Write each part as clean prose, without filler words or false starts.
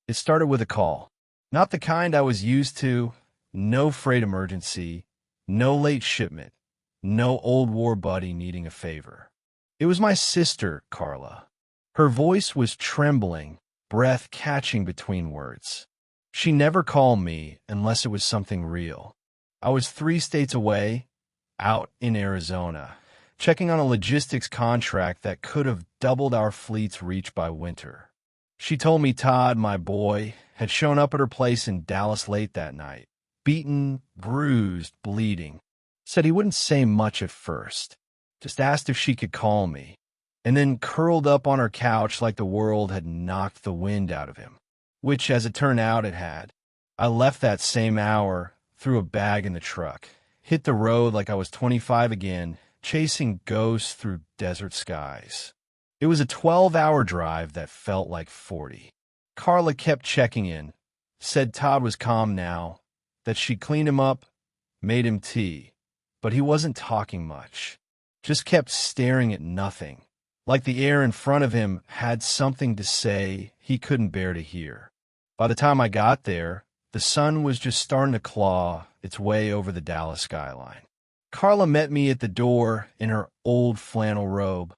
It started with a call. Not the kind I was used to. No freight emergency. No late shipment. No old war buddy needing a favor. It was my sister, Carla. Her voice was trembling, breath catching between words. She never called me unless it was something real. I was 3 states away, out in Arizona, checking on a logistics contract that could have doubled our fleet's reach by winter. She told me Todd, my boy, had shown up at her place in Dallas late that night, beaten, bruised, bleeding. Said he wouldn't say much at first, just asked if she could call me, and then curled up on her couch like the world had knocked the wind out of him, which, as it turned out, it had. I left that same hour, threw a bag in the truck, hit the road like I was 25 again, chasing ghosts through desert skies. It was a 12-hour drive that felt like 40. Carla kept checking in, said Todd was calm now, that she'd cleaned him up, made him tea, but he wasn't talking much, just kept staring at nothing, like the air in front of him had something to say he couldn't bear to hear. By the time I got there, the sun was just starting to claw its way over the Dallas skyline. Carla met me at the door in her old flannel robe,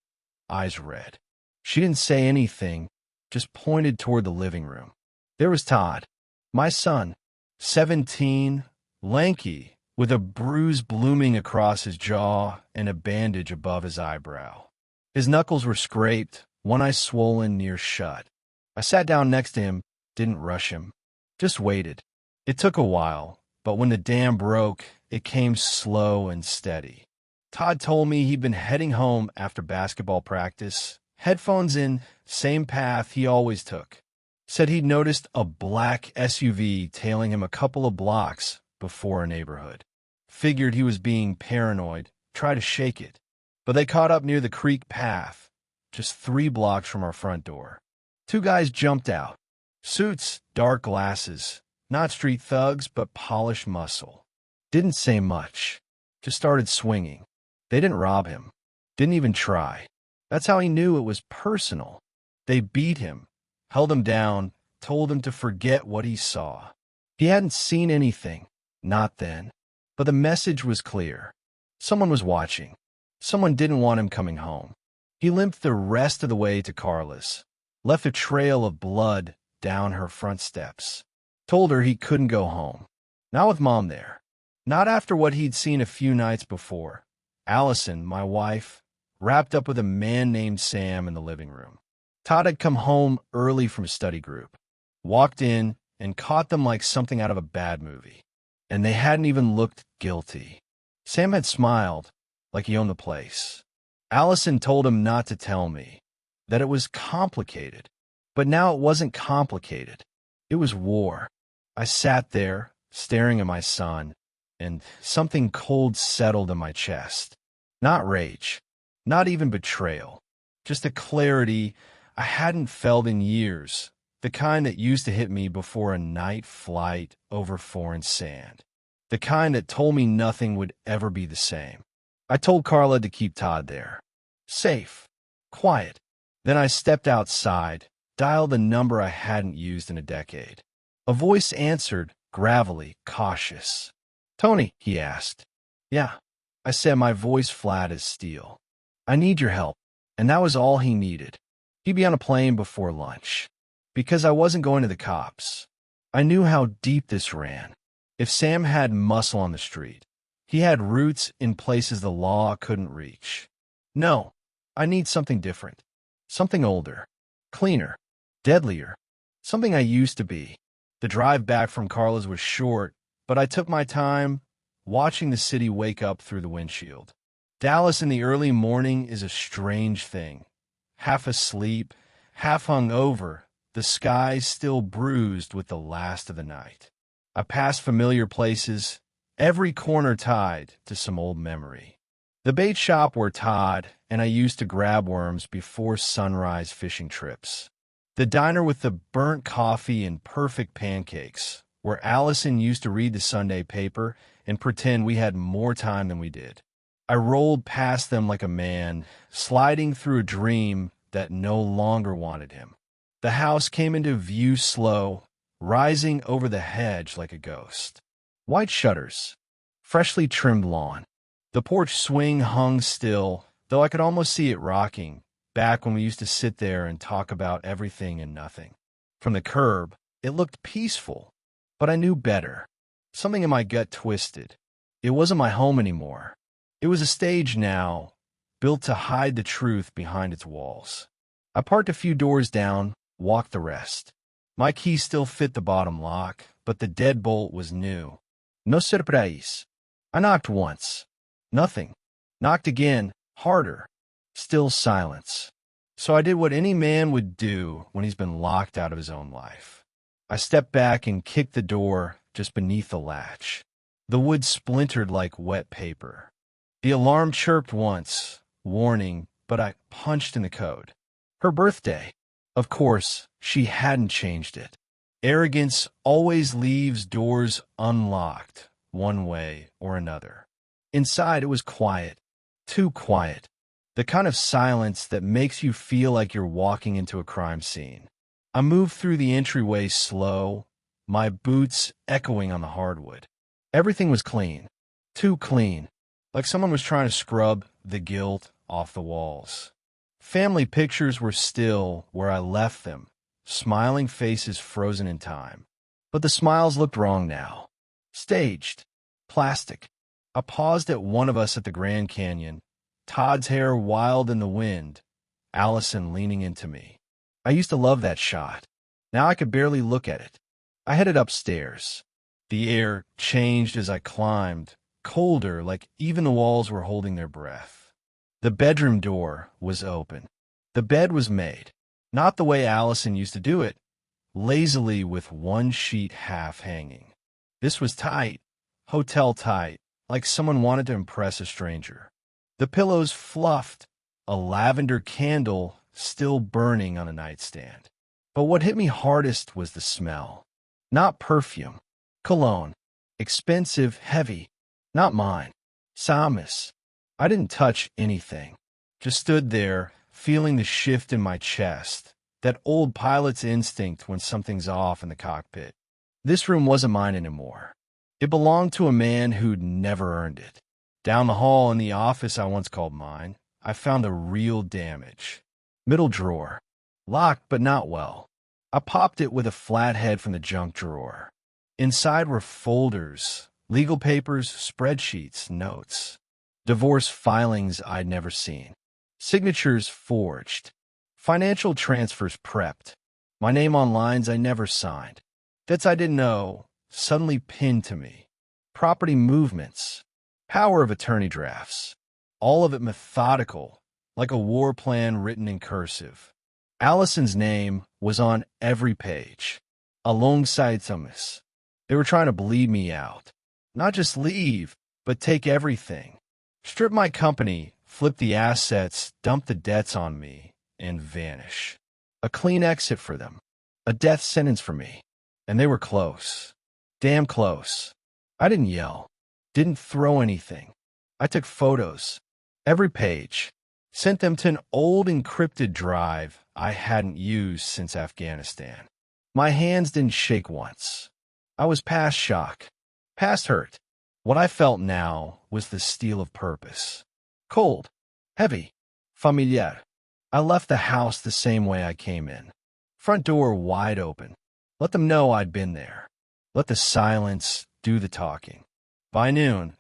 eyes red. She didn't say anything, just pointed toward the living room. There was Todd, my son, 17, lanky, with a bruise blooming across his jaw and a bandage above his eyebrow. His knuckles were scraped, one eye swollen near shut. I sat down next to him, didn't rush him, just waited. It took a while, but when the dam broke, it came slow and steady. Todd told me he'd been heading home after basketball practice, headphones in, same path he always took. Said he'd noticed a black SUV tailing him a couple of blocks before a neighborhood. Figured he was being paranoid, tried to shake it. But they caught up near the creek path, just 3 blocks from our front door. 2 guys jumped out. Suits, dark glasses, not street thugs, but polished muscle. Didn't say much, just started swinging. They didn't rob him, didn't even try. That's how he knew it was personal. They beat him, held him down, told him to forget what he saw. He hadn't seen anything, not then. But the message was clear. Someone was watching. Someone didn't want him coming home. He limped the rest of the way to Carla's, left a trail of blood down her front steps. Told her he couldn't go home. Not with Mom there. Not after what he'd seen a few nights before. Allison, my wife, wrapped up with a man named Sam in the living room. Todd had come home early from study group, walked in and caught them like something out of a bad movie. And they hadn't even looked guilty. Sam had smiled, like he owned the place. Allison told him not to tell me, that it was complicated. But now it wasn't complicated. It was war. I sat there, staring at my son, and something cold settled in my chest. Not rage, not even betrayal, just a clarity I hadn't felt in years, the kind that used to hit me before a night flight over foreign sand, the kind that told me nothing would ever be the same. I told Carla to keep Todd there, safe, quiet. Then I stepped outside, dialed a number I hadn't used in a decade. A voice answered, gravelly, cautious. "Tony," he asked. "Yeah," I said, my voice flat as steel. "I need your help." And that was all he needed. He'd be on a plane before lunch. Because I wasn't going to the cops. I knew how deep this ran. If Sam had muscle on the street, he had roots in places the law couldn't reach. No, I need something different. Something older, cleaner, deadlier. Something I used to be. The drive back from Carla's was short, but I took my time, watching the city wake up through the windshield. Dallas in the early morning is a strange thing. Half asleep, half hungover, the skies still bruised with the last of the night. I passed familiar places, every corner tied to some old memory. The bait shop where Todd and I used to grab worms before sunrise fishing trips. The diner with the burnt coffee and perfect pancakes, where Allison used to read the Sunday paper and pretend we had more time than we did. I rolled past them like a man, sliding through a dream that no longer wanted him. The house came into view slow, rising over the hedge like a ghost. White shutters, freshly trimmed lawn. The porch swing hung still, though I could almost see it rocking, back when we used to sit there and talk about everything and nothing. From the curb, it looked peaceful, but I knew better. Something in my gut twisted. It wasn't my home anymore. It was a stage now, built to hide the truth behind its walls. I parked a few doors down, walked the rest. My key still fit the bottom lock, but the deadbolt was new. No surprise. I knocked once. Nothing. Knocked again, harder. Still silence. So I did what any man would do when he's been locked out of his own life. I stepped back and kicked the door just beneath the latch. The wood splintered like wet paper. The alarm chirped once, warning, but I punched in the code. Her birthday. Of course, she hadn't changed it. Arrogance always leaves doors unlocked, one way or another. Inside, it was quiet. Too quiet. The kind of silence that makes you feel like you're walking into a crime scene. I moved through the entryway slow, my boots echoing on the hardwood. Everything was clean. Too clean. Like someone was trying to scrub the guilt off the walls. Family pictures were still where I left them, smiling faces frozen in time. But the smiles looked wrong now. Staged. Plastic. I paused at one of us at the Grand Canyon, Todd's hair wild in the wind, Allison leaning into me. I used to love that shot. Now I could barely look at it. I headed upstairs. The air changed as I climbed, colder, like even the walls were holding their breath. The bedroom door was open. The bed was made, not the way Allison used to do it, lazily with one sheet half hanging. This was tight, hotel tight, like someone wanted to impress a stranger. The pillows fluffed, a lavender candle still burning on a nightstand. But what hit me hardest was the smell. Not perfume. Cologne. Expensive, heavy. Not mine. Samus. I didn't touch anything. Just stood there, feeling the shift in my chest, that old pilot's instinct when something's off in the cockpit. This room wasn't mine anymore. It belonged to a man who'd never earned it. Down the hall in the office I once called mine, I found the real damage. Middle drawer. Locked, but not well. I popped it with a flat head from the junk drawer. Inside were folders, legal papers, spreadsheets, notes. Divorce filings I'd never seen. Signatures forged. Financial transfers prepped. My name on lines I never signed. Debts I didn't know, suddenly pinned to me. Property movements. Power of attorney drafts. All of it methodical, like a war plan written in cursive. Allison's name was on every page, alongside Thomas. They were trying to bleed me out. Not just leave, but take everything. Strip my company, flip the assets, dump the debts on me, and vanish. A clean exit for them. A death sentence for me. And they were close. Damn close. I didn't yell. Didn't throw anything. I took photos. Every page. Sent them to an old encrypted drive I hadn't used since Afghanistan. My hands didn't shake once. I was past shock. Past hurt. What I felt now was the steel of purpose. Cold. Heavy. Familiar. I left the house the same way I came in. Front door wide open. Let them know I'd been there. Let the silence do the talking. By noon,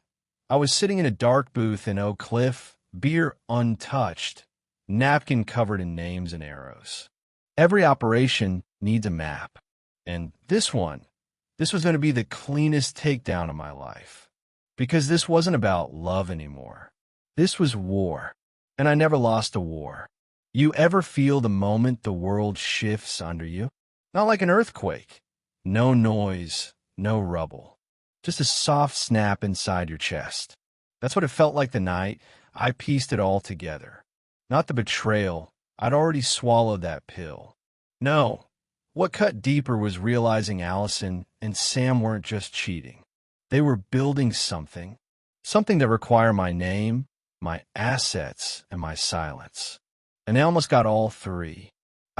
I was sitting in a dark booth in Oak Cliff, beer untouched, napkin covered in names and arrows. Every operation needs a map. And this was going to be the cleanest takedown of my life. Because this wasn't about love anymore. This was war. And I never lost a war. You ever feel the moment the world shifts under you? Not like an earthquake. No noise, no rubble. Just a soft snap inside your chest. That's what it felt like the night I pieced it all together. Not the betrayal. I'd already swallowed that pill. No. What cut deeper was realizing Allison and Sam weren't just cheating. They were building something. Something that required my name, my assets, and my silence. And I almost got all three.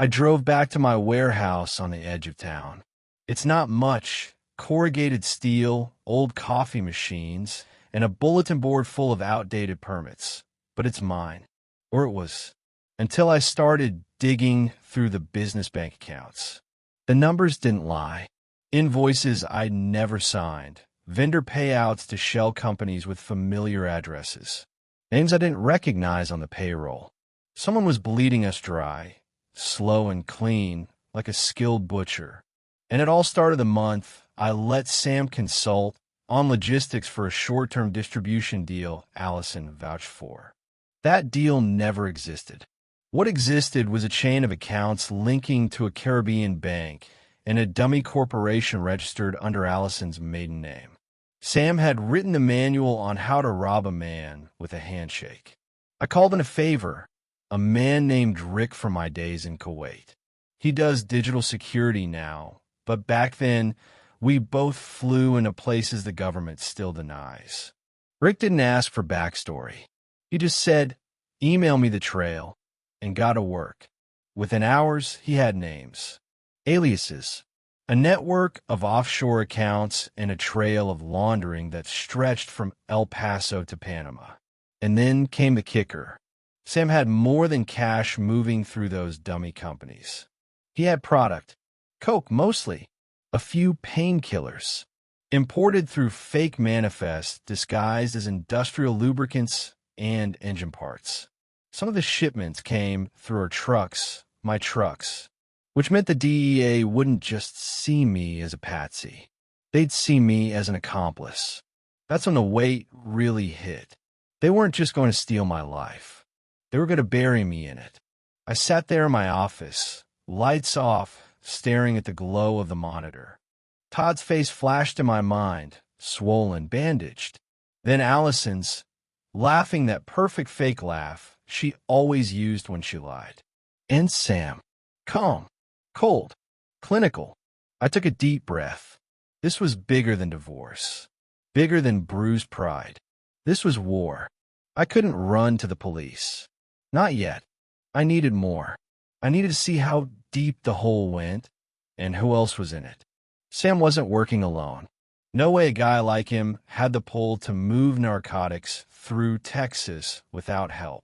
I drove back to my warehouse on the edge of town. It's not much: corrugated steel, old coffee machines, and a bulletin board full of outdated permits. But it's mine. Or it was. Until I started digging through the business bank accounts. The numbers didn't lie. Invoices I'd never signed. Vendor payouts to shell companies with familiar addresses. Names I didn't recognize on the payroll. Someone was bleeding us dry, slow and clean, like a skilled butcher. And at all start of the month, I let Sam consult on logistics for a short-term distribution deal Allison vouched for. That deal never existed. What existed was a chain of accounts linking to a Caribbean bank and a dummy corporation registered under Allison's maiden name. Sam had written the manual on how to rob a man with a handshake. I called in a favor, a man named Rick from my days in Kuwait. He does digital security now, but back then, we both flew into places the government still denies. Rick didn't ask for backstory. He just said, "Email me the trail," and got to work. Within hours, he had names, aliases, a network of offshore accounts, and a trail of laundering that stretched from El Paso to Panama. And then came the kicker. Sam had more than cash moving through those dummy companies. He had product, coke mostly, a few painkillers, imported through fake manifests disguised as industrial lubricants and engine parts. Some of the shipments came through our trucks, my trucks, which meant the DEA wouldn't just see me as a patsy. They'd see me as an accomplice. That's when the weight really hit. They weren't just going to steal my life. They were going to bury me in it. I sat there in my office, lights off, staring at the glow of the monitor. Todd's face flashed in my mind, swollen, bandaged. Then Allison's, laughing that perfect fake laugh she always used when she lied. And Sam, calm, cold, clinical. I took a deep breath. This was bigger than divorce, bigger than bruised pride. This was war. I couldn't run to the police. Not yet. I needed more. I needed to see how deep the hole went and who else was in it. Sam wasn't working alone. No way a guy like him had the pull to move narcotics through Texas without help.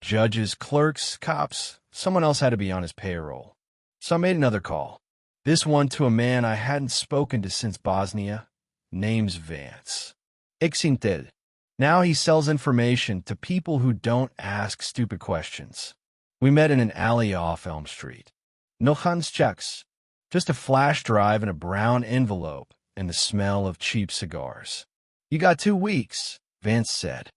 Judges, clerks, cops, someone else had to be on his payroll. So I made another call. This one to a man I hadn't spoken to since Bosnia. Name's Vance. Ixintel. Now he sells information to people who don't ask stupid questions. We met in an alley off Elm Street. No Hans checks. Just a flash drive and a brown envelope and the smell of cheap cigars. "You got 2 weeks," Vance said.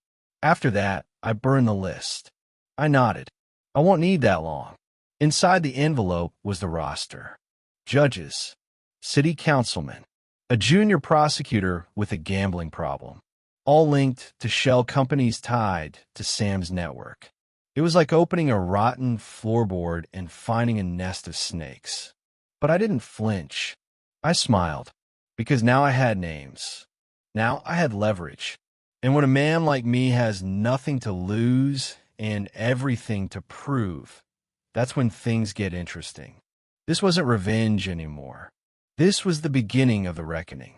After that, I burned the list. I nodded. I won't need that long. Inside the envelope was the roster. Judges, city councilmen, a junior prosecutor with a gambling problem, all linked to shell companies tied to Sam's network. It was like opening a rotten floorboard and finding a nest of snakes. But I didn't flinch. I smiled, because now I had names. Now I had leverage. And when a man like me has nothing to lose and everything to prove, that's when things get interesting. This wasn't revenge anymore. This was the beginning of the reckoning.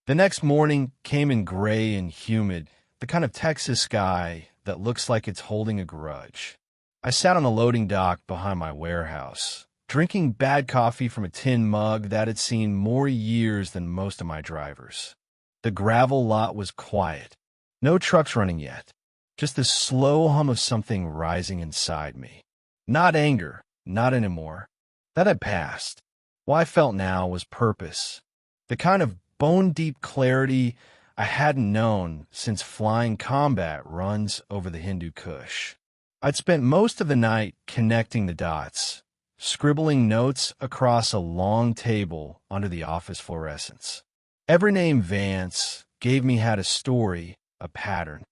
The next morning came in gray and humid, the kind of Texas sky that looks like it's holding a grudge. I sat on the loading dock behind my warehouse, drinking bad coffee from a tin mug that had seen more years than most of my drivers. The gravel lot was quiet. No trucks running yet. Just the slow hum of something rising inside me. Not anger, not anymore. That had passed. What I felt now was purpose. The kind of bone-deep clarity I hadn't known since flying combat runs over the Hindu Kush. I'd spent most of the night connecting the dots, scribbling notes across a long table under the office fluorescents. Every name Vance gave me had a story, a pattern.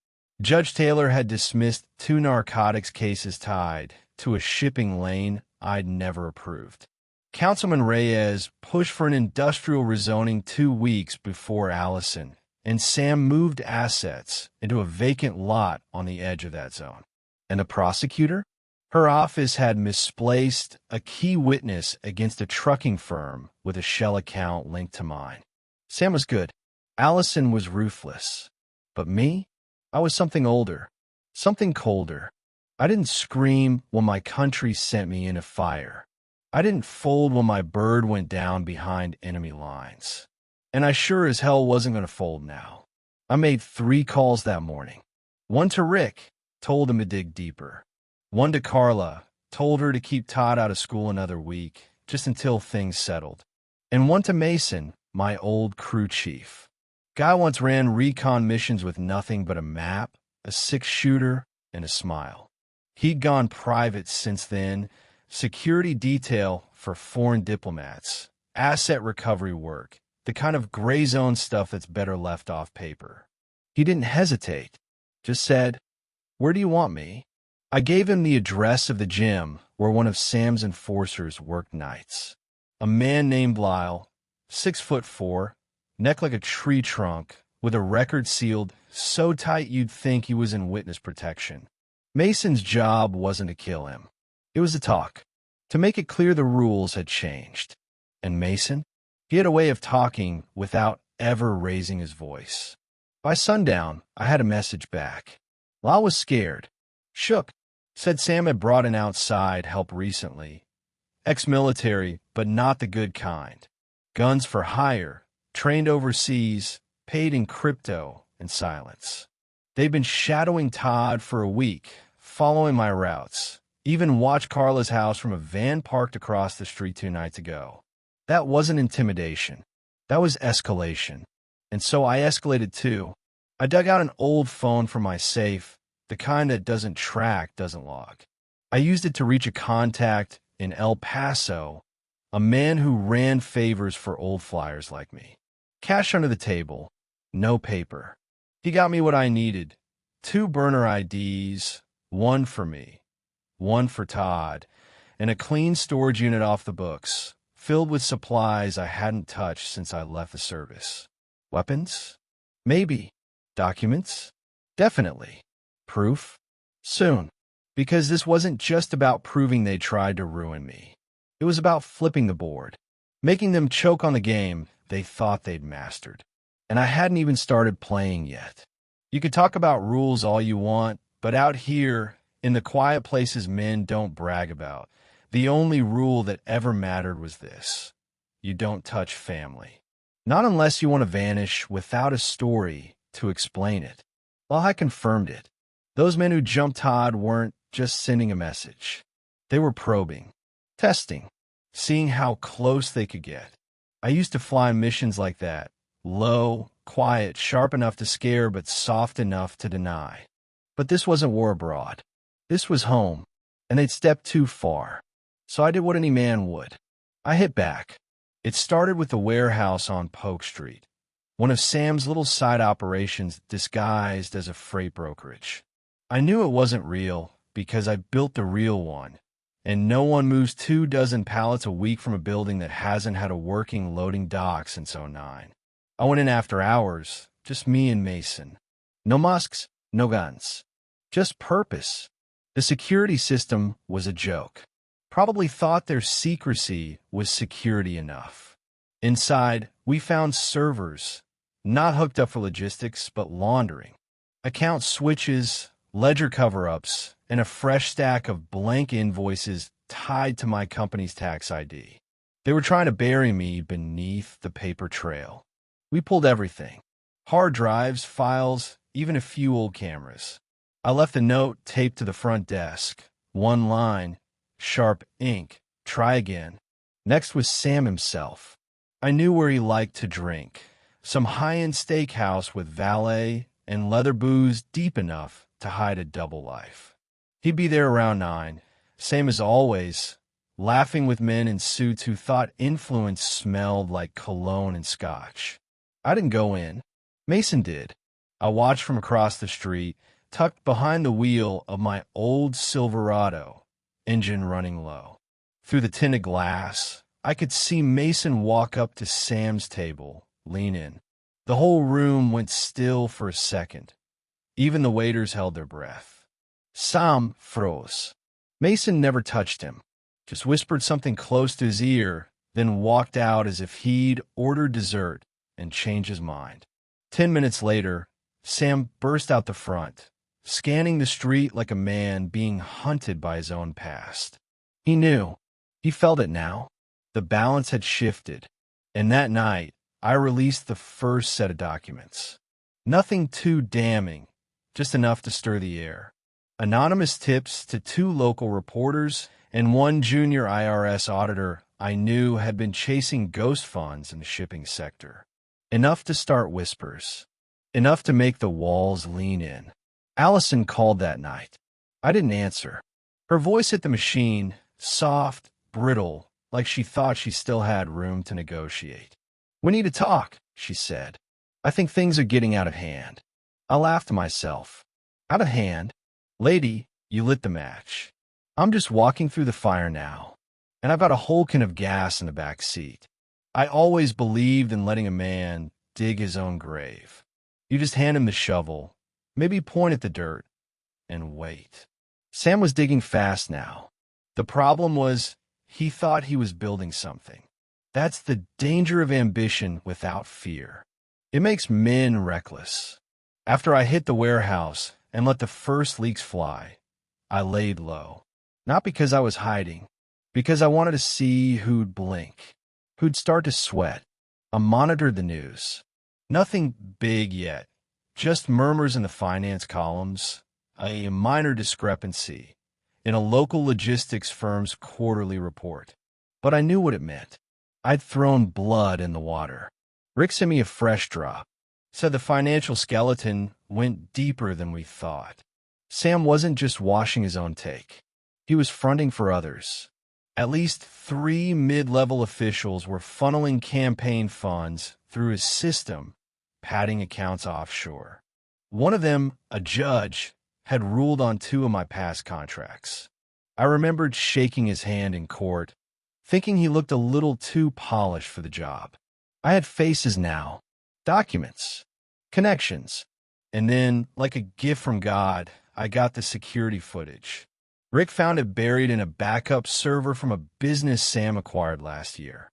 Judge Taylor had dismissed 2 narcotics cases tied to a shipping lane I'd never approved. Councilman Reyes pushed for an industrial rezoning 2 weeks before Allison, and Sam moved assets into a vacant lot on the edge of that zone. And the prosecutor? Her office had misplaced a key witness against a trucking firm with a shell account linked to mine. Sam was good. Allison was ruthless. But me? I was something older, something colder. I didn't scream when my country sent me in a fire. I didn't fold when my bird went down behind enemy lines. And I sure as hell wasn't going to fold now. I made 3 calls that morning. One to Rick, told him to dig deeper. One to Carla, told her to keep Todd out of school another week, just until things settled. And one to Mason, my old crew chief. Guy once ran recon missions with nothing but a map, a 6-shooter, and a smile. He'd gone private since then, security detail for foreign diplomats, asset recovery work, the kind of gray zone stuff that's better left off paper. He didn't hesitate, just said, "Where do you want me?" I gave him the address of the gym where one of Sam's enforcers worked nights. A man named Lyle, 6'4", neck like a tree trunk, with a record sealed so tight you'd think he was in witness protection. Mason's job wasn't to kill him. It was to talk, to make it clear the rules had changed. And Mason? He had a way of talking without ever raising his voice. By sundown, I had a message back. Lyle was scared, shook, said Sam had brought in outside help recently. Ex-military, but not the good kind. Guns for hire, trained overseas, paid in crypto and silence. They'd been shadowing Todd for a week, following my routes, even watched Carla's house from a van parked across the street 2 nights ago. That wasn't intimidation. That was escalation. And so I escalated too. I dug out an old phone from my safe, the kind that doesn't track, doesn't log. I used it to reach a contact in El Paso, a man who ran favors for old flyers like me. Cash under the table, no paper. He got me what I needed. 2 burner IDs, one for me, one for Todd, and a clean storage unit off the books, filled with supplies I hadn't touched since I left the service. Weapons? Maybe. Documents? Definitely. Proof? Soon. Because this wasn't just about proving they tried to ruin me. It was about flipping the board, making them choke on the game they thought they'd mastered. And I hadn't even started playing yet. You could talk about rules all you want, but out here, in the quiet places men don't brag about, the only rule that ever mattered was this: you don't touch family. Not unless you want to vanish without a story to explain it. Well, I confirmed it. Those men who jumped Todd weren't just sending a message. They were probing, testing, seeing how close they could get. I used to fly missions like that. Low, quiet, sharp enough to scare, but soft enough to deny. But this wasn't war abroad. This was home, and they'd stepped too far. So I did what any man would. I hit back. It started with the warehouse on Polk Street, one of Sam's little side operations disguised as a freight brokerage. I knew it wasn't real because I built the real one, and no one moves 24 pallets a week from a building that hasn't had a working loading dock since '09. I went in after hours, just me and Mason. No musks, no guns. Just purpose. The security system was a joke. Probably thought their secrecy was security enough. Inside, we found servers, not hooked up for logistics, but laundering. Account switches, ledger cover-ups, and a fresh stack of blank invoices tied to my company's tax ID. They were trying to bury me beneath the paper trail. We pulled everything. Hard drives, files, even a few old cameras. I left a note taped to the front desk. One line, sharp ink, try again. Next was Sam himself. I knew where he liked to drink. Some high-end steakhouse with valet and leather booze deep enough to hide a double life. He'd be there around 9, same as always, laughing with men in suits who thought influence smelled like cologne and scotch. I didn't go in. Mason did. I watched from across the street, tucked behind the wheel of my old Silverado, engine running low. Through the tinted glass, I could see Mason walk up to Sam's table, lean in. The whole room went still for a second. Even the waiters held their breath. Sam froze. Mason never touched him, just whispered something close to his ear, then walked out as if he'd ordered dessert and changed his mind. 10 minutes later, Sam burst out the front, scanning the street like a man being hunted by his own past. He knew. He felt it now. The balance had shifted, and that night, I released the first set of documents. Nothing too damning, just enough to stir the air. Anonymous tips to 2 local reporters and 1 junior IRS auditor I knew had been chasing ghost funds in the shipping sector. Enough to start whispers. Enough to make the walls lean in. Allison called that night. I didn't answer. Her voice hit the machine, soft, brittle, like she thought she still had room to negotiate. "We need to talk," she said. "I think things are getting out of hand." I laughed to myself. Out of hand? Lady, you lit the match. I'm just walking through the fire now, and I've got a whole can of gas in the back seat. I always believed in letting a man dig his own grave. You just hand him the shovel, maybe point at the dirt, and wait. Sam was digging fast now. The problem was, he thought he was building something. That's the danger of ambition without fear. It makes men reckless. After I hit the warehouse and let the first leaks fly, I laid low. Not because I was hiding, because I wanted to see who'd blink, who'd start to sweat. I monitored the news. Nothing big yet, just murmurs in the finance columns, a minor discrepancy in a local logistics firm's quarterly report. But I knew what it meant. I'd thrown blood in the water. Rick sent me a fresh drop. Said the financial skeleton went deeper than we thought. Sam wasn't just washing his own take. He was fronting for others. At least 3 mid-level officials were funneling campaign funds through his system, padding accounts offshore. One of them, a judge, had ruled on 2 of my past contracts. I remembered shaking his hand in court, thinking he looked a little too polished for the job. I had faces now, documents, connections, and then, like a gift from God, I got the security footage. Rick found it buried in a backup server from a business Sam acquired last year.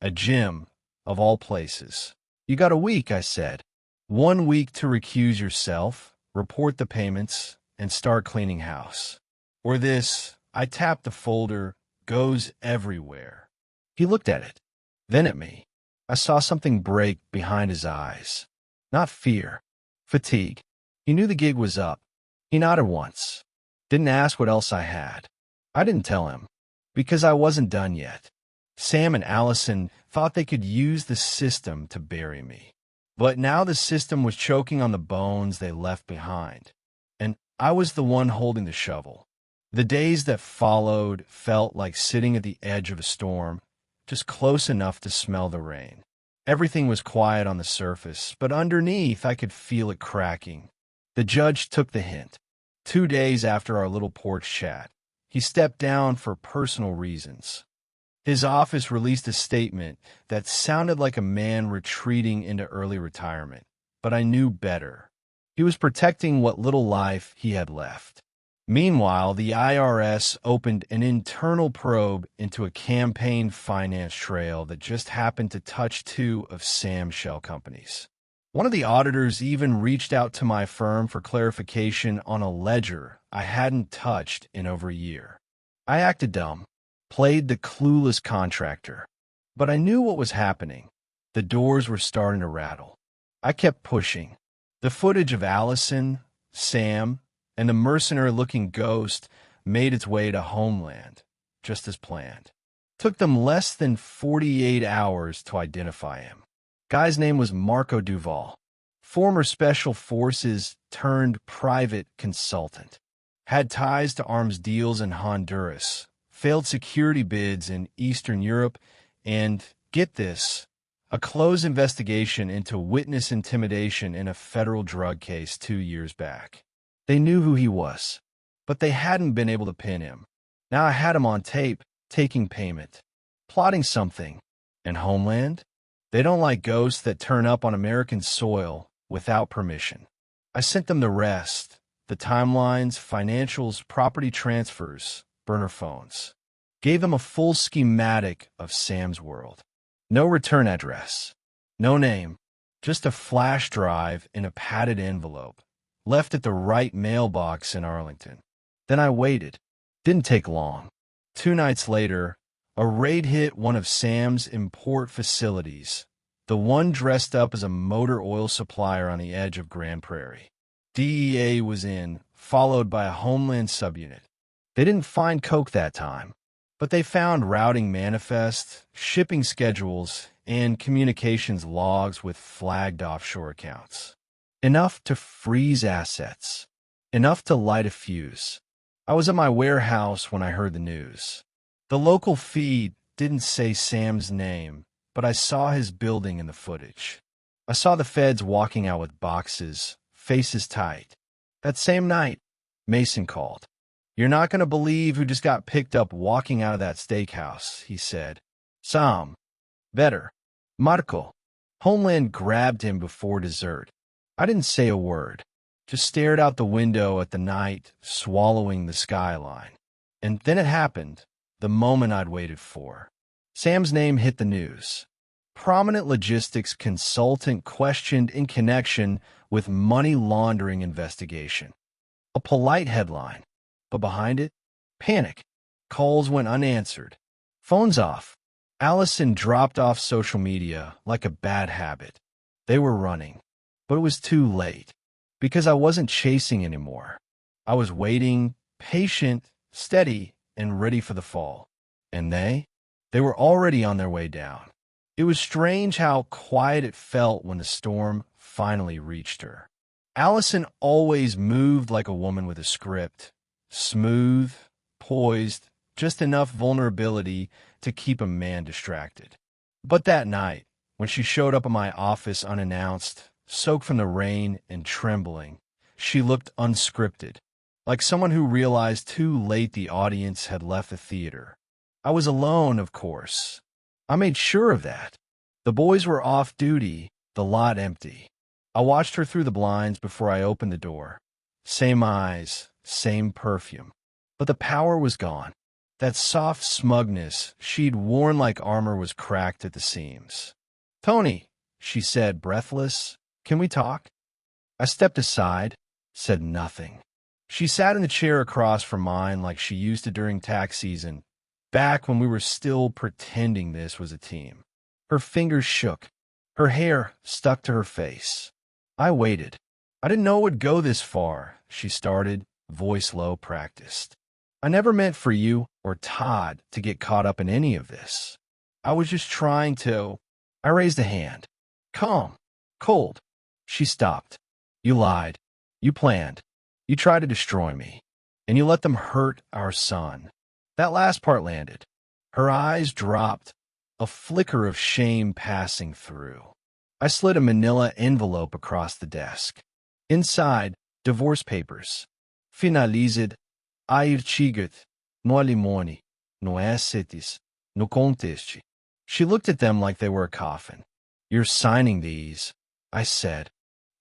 A gym, of all places. "You got a week," I said. 1 week to recuse yourself, report the payments, and start cleaning house. Or this, I tapped the folder, goes everywhere. He looked at it, then at me. I saw something break behind his eyes. Not fear, fatigue. He knew the gig was up. He nodded once. Didn't ask what else I had. I didn't tell him, because I wasn't done yet. Sam and Allison thought they could use the system to bury me. But now the system was choking on the bones they left behind, and I was the one holding the shovel. The days that followed felt like sitting at the edge of a storm, just close enough to smell the rain. Everything was quiet on the surface, but underneath I could feel it cracking. The judge took the hint. 2 days after our little porch chat, he stepped down for personal reasons. His office released a statement that sounded like a man retreating into early retirement, but I knew better. He was protecting what little life he had left. Meanwhile, the IRS opened an internal probe into a campaign finance trail that just happened to touch 2 of Sam's shell companies. One of the auditors even reached out to my firm for clarification on a ledger I hadn't touched in over a year. I acted dumb, played the clueless contractor, but I knew what was happening. The doors were starting to rattle. I kept pushing. The footage of Allison, Sam, and the mercenary-looking ghost made its way to Homeland, just as planned. Took them less than 48 hours to identify him. Guy's name was Marco Duval, former Special Forces turned private consultant. Had ties to arms deals in Honduras, failed security bids in Eastern Europe, and, get this, a closed investigation into witness intimidation in a federal drug case 2 years back. They knew who he was, but they hadn't been able to pin him. Now I had him on tape, taking payment, plotting something. And Homeland? They don't like ghosts that turn up on American soil without permission. I sent them the rest, the timelines, financials, property transfers, burner phones. Gave them a full schematic of Sam's world. No return address. No name. Just a flash drive in a padded envelope, left at the right mailbox in Arlington. Then I waited. Didn't take long. 2 nights later, a raid hit one of Sam's import facilities, the one dressed up as a motor oil supplier on the edge of Grand Prairie. DEA was in, followed by a Homeland subunit. They didn't find coke that time, but they found routing manifests, shipping schedules, and communications logs with flagged offshore accounts. Enough to freeze assets. Enough to light a fuse. I was at my warehouse when I heard the news. The local feed didn't say Sam's name, but I saw his building in the footage. I saw the feds walking out with boxes, faces tight. That same night, Mason called. "You're not going to believe who just got picked up walking out of that steakhouse," he said. "Sam. Better. Marco." Homeland grabbed him before dessert. I didn't say a word, just stared out the window at the night, swallowing the skyline. And then it happened, the moment I'd waited for. Sam's name hit the news. Prominent logistics consultant questioned in connection with money laundering investigation. A polite headline, but behind it, panic. Calls went unanswered. Phones off. Allison dropped off social media like a bad habit. They were running, but it was too late, because I wasn't chasing anymore. I was waiting, patient, steady, and ready for the fall. And they were already on their way down. It was strange how quiet it felt when the storm finally reached her. Allison always moved like a woman with a script. Smooth, poised, just enough vulnerability to keep a man distracted. But that night, when she showed up at my office unannounced, soaked from the rain and trembling, she looked unscripted, like someone who realized too late the audience had left the theater. I was alone, of course. I made sure of that. The boys were off duty, the lot empty. I watched her through the blinds before I opened the door. Same eyes, same perfume. But the power was gone. That soft smugness she'd worn like armor was cracked at the seams. "Tony," she said, breathless, "can we talk?" I stepped aside, said nothing. She sat in the chair across from mine like she used to during tax season, back when we were still pretending this was a team. Her fingers shook. Her hair stuck to her face. I waited. "I didn't know it would go this far," she started, voice low, practiced. "I never meant for you or Todd to get caught up in any of this. I was just trying to—" I raised a hand. "Calm. Cold." She stopped. "You lied. You planned. You tried to destroy me. And you let them hurt our son." That last part landed. Her eyes dropped, a flicker of shame passing through. I slid a manila envelope across the desk. Inside, divorce papers. "Finalized, artigat, no alimony, no assets, no conteste." She looked at them like they were a coffin. "You're signing these," I said.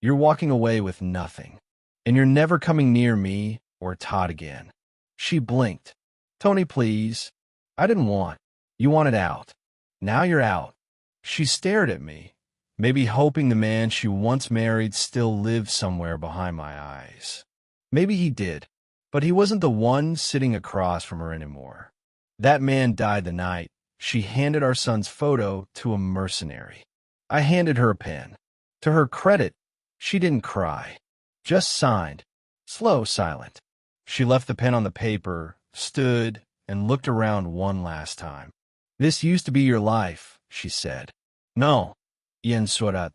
"You're walking away with nothing. And you're never coming near me or Todd again." She blinked. "Tony, please." "I didn't want. You wanted out. Now you're out." She stared at me, maybe hoping the man she once married still lived somewhere behind my eyes. Maybe he did, but he wasn't the one sitting across from her anymore. That man died the night she handed our son's photo to a mercenary. I handed her a pen. To her credit, she didn't cry, just signed, slow, silent. She left the pen on the paper, stood, and looked around one last time. "This used to be your life," she said. "No, Yen Surat.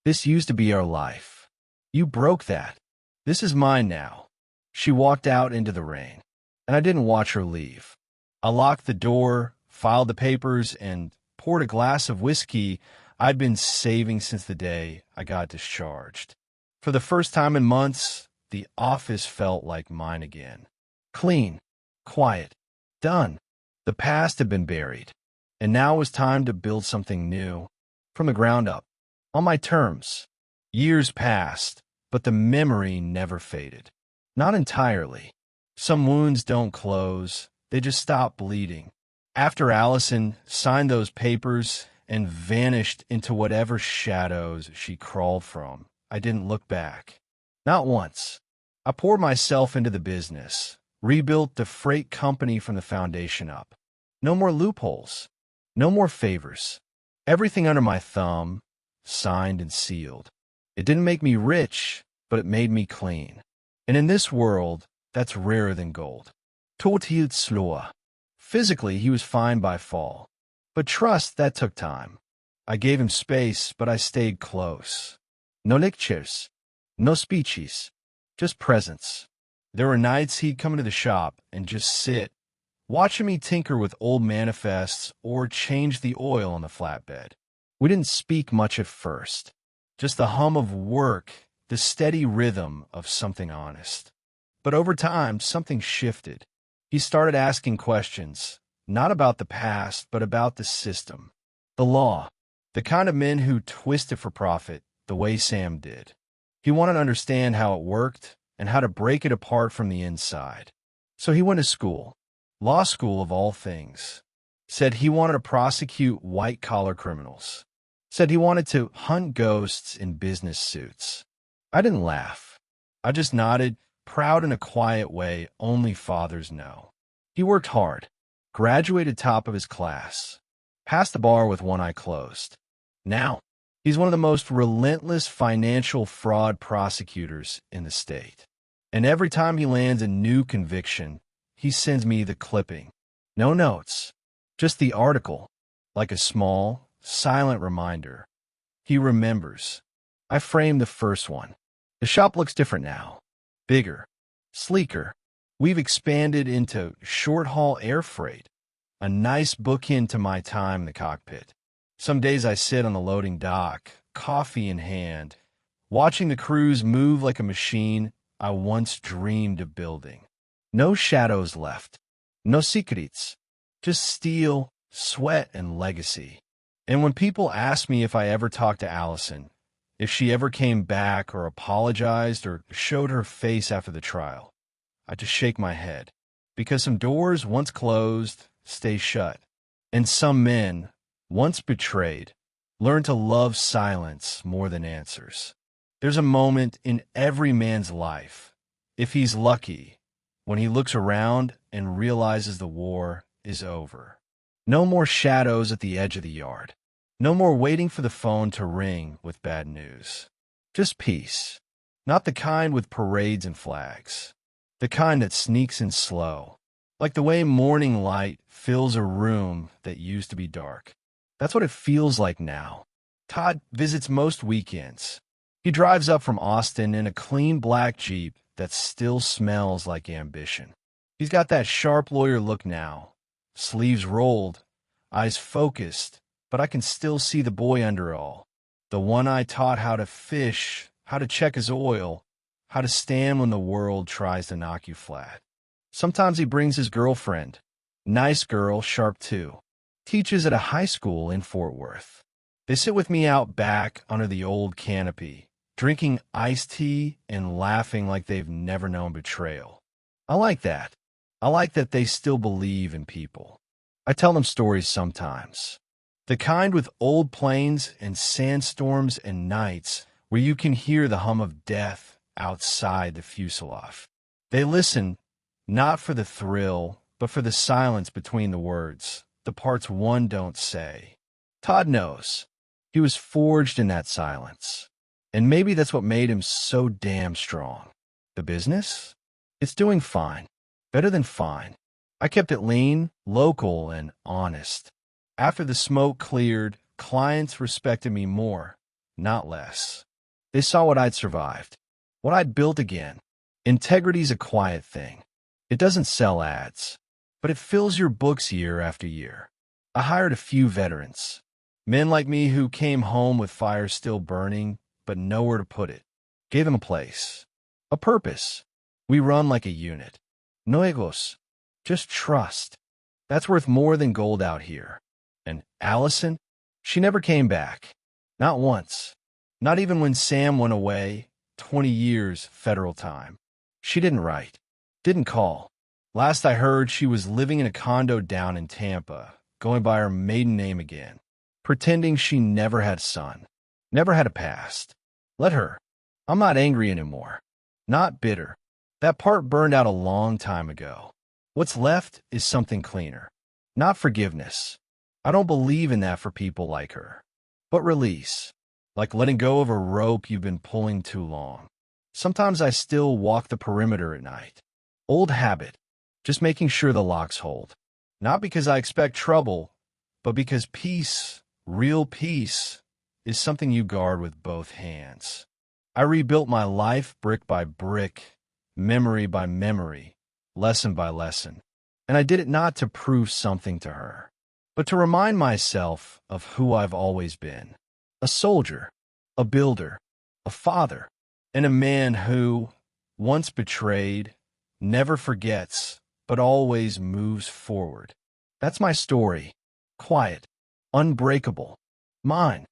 This used to be our life. You broke that. This is mine now." She walked out into the rain, and I didn't watch her leave. I locked the door, filed the papers, and poured a glass of whiskey I'd been saving since the day I got discharged. For the first time in months, the office felt like mine again. Clean, quiet, done. The past had been buried, and now it was time to build something new, from the ground up, on my terms. Years passed, but the memory never faded. Not entirely. Some wounds don't close, They just stopped bleeding. After Allison signed those papers and vanished into whatever shadows she crawled from, I didn't look back. Not once. I poured myself into the business, rebuilt the freight company from the foundation up. No more loopholes. No more favors. Everything under my thumb, signed and sealed. It didn't make me rich, but it made me clean. And in this world, that's rarer than gold. Tot hielt sloa. Physically, he was fine by fall. But trust, that took time. I gave him space, but I stayed close. No lectures, no speeches, just presence. There were nights he'd come into the shop and just sit, watching me tinker with old manifests or change the oil on the flatbed. We didn't speak much at first. Just the hum of work, the steady rhythm of something honest. But over time, something shifted. He started asking questions, not about the past, but about the system, the law, the kind of men who twist it for profit the way Sam did. He wanted to understand how it worked and how to break it apart from the inside. So he went to school, law school of all things. Said he wanted to prosecute white-collar criminals. Said he wanted to hunt ghosts in business suits. I didn't laugh. I just nodded, proud in a quiet way only fathers know. He worked hard, graduated top of his class, passed the bar with one eye closed. Now, he's one of the most relentless financial fraud prosecutors in the state. And every time he lands a new conviction, he sends me the clipping. No notes, just the article, like a small, silent reminder. He remembers. I framed the first one. The shop looks different now. Bigger, sleeker. We've expanded into short-haul air freight, a nice bookend to my time in the cockpit. Some days I sit on the loading dock, coffee in hand, watching the crews move like a machine I once dreamed of building. No shadows left, no secrets, just steel, sweat, and legacy. And when people ask me if I ever talked to Allison, if she ever came back or apologized or showed her face after the trial, I just shake my head, because some doors once closed stay shut, and some men, once betrayed, learn to love silence more than answers. There's a moment in every man's life, if he's lucky, when he looks around and realizes the war is over. No more shadows at the edge of the yard. No more waiting for the phone to ring with bad news. Just peace. Not the kind with parades and flags. The kind that sneaks in slow. Like the way morning light fills a room that used to be dark. That's what it feels like now. Todd visits most weekends. He drives up from Austin in a clean black Jeep that still smells like ambition. He's got that sharp lawyer look now. Sleeves rolled, eyes focused, but I can still see the boy under all. The one I taught how to fish, how to check his oil, how to stand when the world tries to knock you flat. Sometimes he brings his girlfriend. Nice girl, sharp too. Teaches at a high school in Fort Worth. They sit with me out back under the old canopy, drinking iced tea and laughing like they've never known betrayal. I like that. I like that they still believe in people. I tell them stories sometimes. The kind with old planes and sandstorms and nights where you can hear the hum of death outside the fuselage. They listen, not for the thrill, but for the silence between the words, the parts one don't say. Todd knows. He was forged in that silence. And maybe that's what made him so damn strong. The business? It's doing fine. Better than fine. I kept it lean, local, and honest. After the smoke cleared, clients respected me more, not less. They saw what I'd survived, what I'd built again. Integrity's a quiet thing. It doesn't sell ads, but it fills your books year after year. I hired a few veterans, men like me who came home with fires still burning, but nowhere to put it. Gave them a place, a purpose. We run like a unit. No egos, just trust. That's worth more than gold out here. And Allison, she never came back. Not once. Not even when Sam went away, 20 years federal time. She didn't write, didn't call. Last I heard, she was living in a condo down in Tampa, going by her maiden name again, pretending she never had a son, never had a past. Let her. I'm not angry anymore. Not bitter. That part burned out a long time ago. What's left is something cleaner. Not forgiveness. I don't believe in that for people like her. But release. Like letting go of a rope you've been pulling too long. Sometimes I still walk the perimeter at night. Old habit. Just making sure the locks hold. Not because I expect trouble, but because peace, real peace, is something you guard with both hands. I rebuilt my life brick by brick, memory by memory, lesson by lesson. And I did it not to prove something to her, but to remind myself of who I've always been. A soldier, a builder, a father, and a man who, once betrayed, never forgets, but always moves forward. That's my story. Quiet, unbreakable, mine.